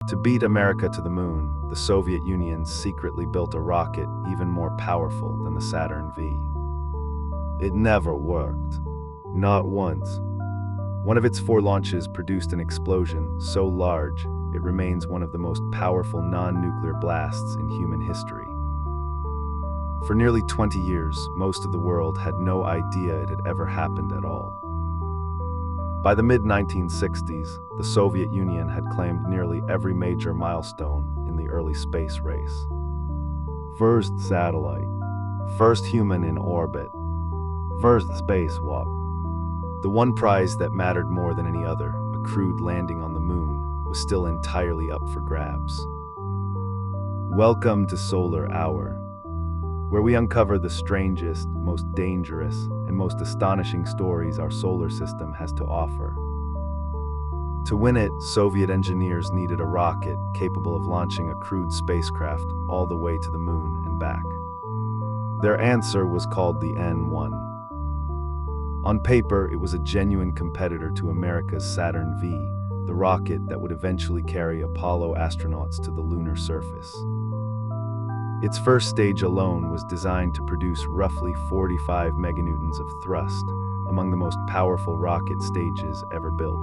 To beat America to the moon, the Soviet Union secretly built a rocket even more powerful than the Saturn V. It never worked. Not once. One of its 4 launches produced an explosion so large it remains one of the most powerful non-nuclear blasts in human history. For nearly 20 years, most of the world had no idea it had ever happened at all. By the mid-1960s, the Soviet Union had claimed nearly every major milestone in the early space race. First satellite, first human in orbit, first spacewalk. The one prize that mattered more than any other, a crewed landing on the moon, was still entirely up for grabs. Welcome to Solar Hour, where we uncover the strangest, most dangerous, and most astonishing stories our solar system has to offer. To win it, Soviet engineers needed a rocket capable of launching a crewed spacecraft all the way to the moon and back. Their answer was called the N-1. On paper, it was a genuine competitor to America's Saturn V, the rocket that would eventually carry Apollo astronauts to the lunar surface. Its first stage alone was designed to produce roughly 45 meganewtons of thrust, among the most powerful rocket stages ever built.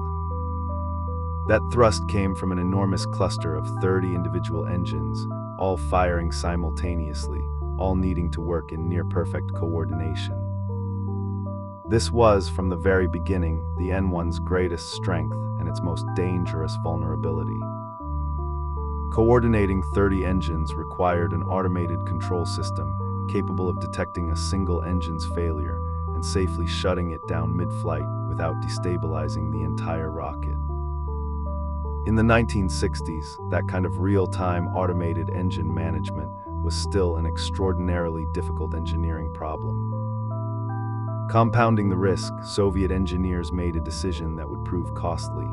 That thrust came from an enormous cluster of 30 individual engines, all firing simultaneously, all needing to work in near-perfect coordination. This was, from the very beginning, the N-1's greatest strength and its most dangerous vulnerability. Coordinating 30 engines required an automated control system capable of detecting a single engine's failure and safely shutting it down mid-flight without destabilizing the entire rocket. In the 1960s, that kind of real-time automated engine management was still an extraordinarily difficult engineering problem. Compounding the risk, Soviet engineers made a decision that would prove costly.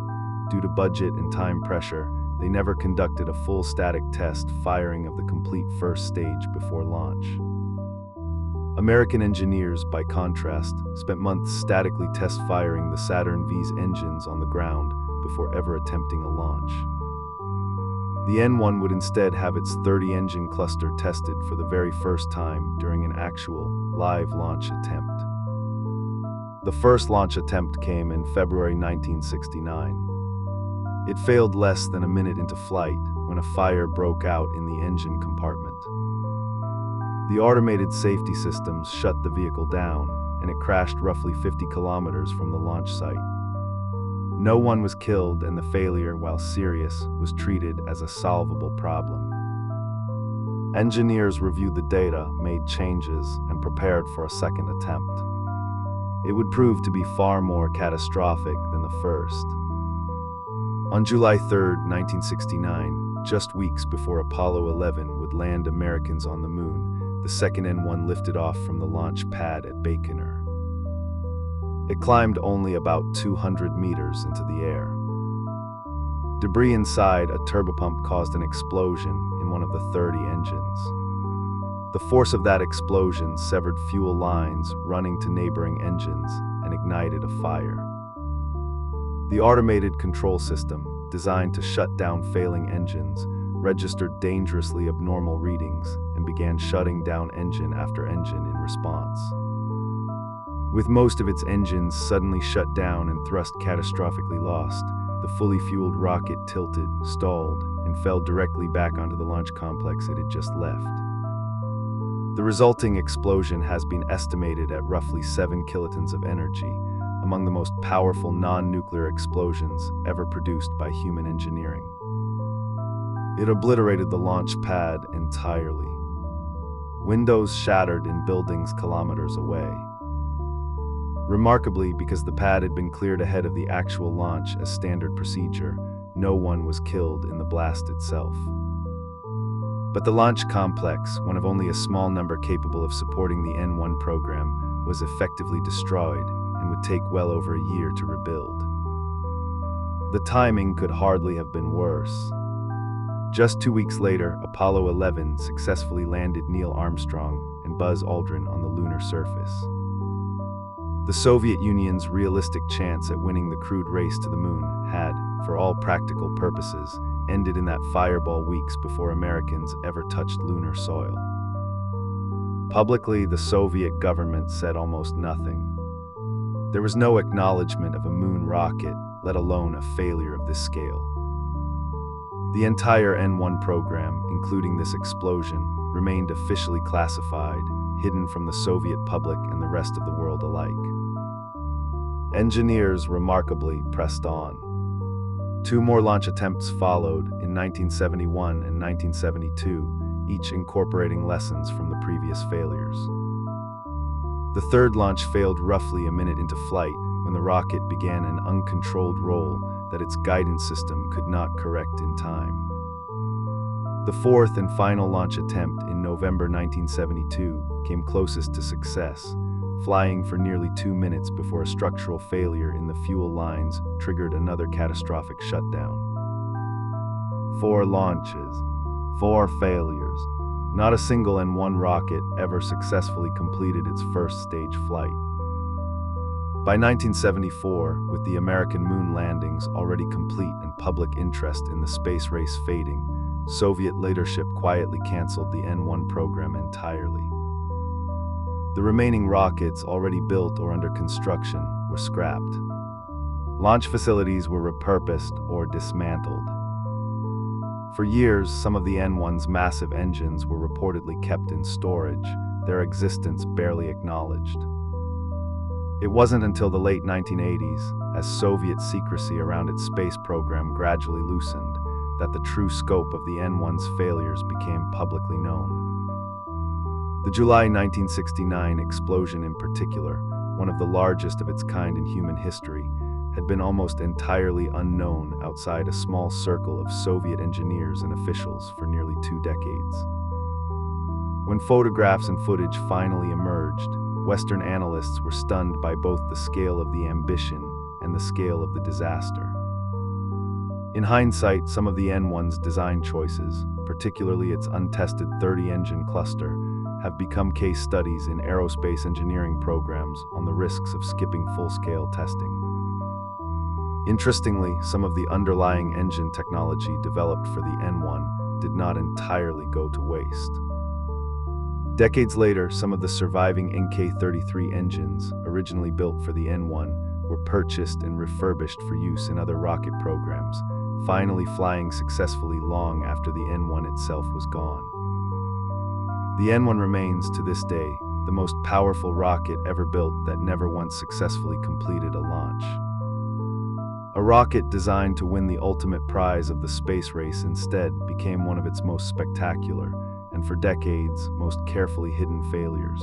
Due to budget and time pressure, they never conducted a full static test firing of the complete first stage before launch. American engineers, by contrast, spent months statically test firing the Saturn V's engines on the ground before ever attempting a launch. The N-1 would instead have its 30-engine cluster tested for the very first time during an actual, live launch attempt. The first launch attempt came in February 1969. It failed less than a minute into flight when a fire broke out in the engine compartment. The automated safety systems shut the vehicle down, and it crashed roughly 50 kilometers from the launch site. No one was killed, and the failure, while serious, was treated as a solvable problem. Engineers reviewed the data, made changes, and prepared for a second attempt. It would prove to be far more catastrophic than the first. On July 3, 1969, just weeks before Apollo 11 would land Americans on the moon, the second N-1 lifted off from the launch pad at Baikonur. It climbed only about 200 meters into the air. Debris inside a turbopump caused an explosion in one of the 30 engines. The force of that explosion severed fuel lines running to neighboring engines and ignited a fire. The automated control system, designed to shut down failing engines, registered dangerously abnormal readings and began shutting down engine after engine in response. With most of its engines suddenly shut down and thrust catastrophically lost, the fully fueled rocket tilted, stalled, and fell directly back onto the launch complex it had just left. The resulting explosion has been estimated at roughly 7 kilotons of energy, among the most powerful non-nuclear explosions ever produced by human engineering. It obliterated the launch pad entirely. Windows shattered in buildings kilometers away. Remarkably, because the pad had been cleared ahead of the actual launch as standard procedure, no one was killed in the blast itself. But the launch complex, one of only a small number capable of supporting the N-1 program, was effectively destroyed and would take well over a year to rebuild. The timing could hardly have been worse. Just 2 weeks later, Apollo 11 successfully landed Neil Armstrong and Buzz Aldrin on the lunar surface. The Soviet Union's realistic chance at winning the crewed race to the moon had, for all practical purposes, ended in that fireball weeks before Americans ever touched lunar soil. Publicly, the Soviet government said almost nothing. There was no acknowledgement of a moon rocket, let alone a failure of this scale. The entire N-1 program, including this explosion, remained officially classified, hidden from the Soviet public and the rest of the world alike. Engineers remarkably pressed on. 2 more launch attempts followed in 1971 and 1972, each incorporating lessons from the previous failures. The third launch failed roughly a minute into flight when the rocket began an uncontrolled roll that its guidance system could not correct in time. The fourth and final launch attempt in November 1972 came closest to success, flying for nearly 2 minutes before a structural failure in the fuel lines triggered another catastrophic shutdown. 4 launches, 4 failures. Not a single N-1 rocket ever successfully completed its first stage flight. By 1974, with the American moon landings already complete and public interest in the space race fading, Soviet leadership quietly canceled the N-1 program entirely. The remaining rockets already built or under construction were scrapped. Launch facilities were repurposed or dismantled. For years, some of the N-1's massive engines were reportedly kept in storage, their existence barely acknowledged. It wasn't until the late 1980s, as Soviet secrecy around its space program gradually loosened, that the true scope of the N-1's failures became publicly known. The July 1969 explosion in particular, one of the largest of its kind in human history, had been almost entirely unknown outside a small circle of Soviet engineers and officials for nearly 2 decades. When photographs and footage finally emerged, Western analysts were stunned by both the scale of the ambition and the scale of the disaster. In hindsight, some of the N-1's design choices, particularly its untested 30-engine cluster, have become case studies in aerospace engineering programs on the risks of skipping full-scale testing. Interestingly, some of the underlying engine technology developed for the N-1 did not entirely go to waste. Decades later, some of the surviving NK-33 engines, originally built for the N-1, were purchased and refurbished for use in other rocket programs, finally flying successfully long after the N-1 itself was gone. The N-1 remains, to this day, the most powerful rocket ever built that never once successfully completed a launch. A rocket designed to win the ultimate prize of the space race instead became one of its most spectacular, and for decades, most carefully hidden failures.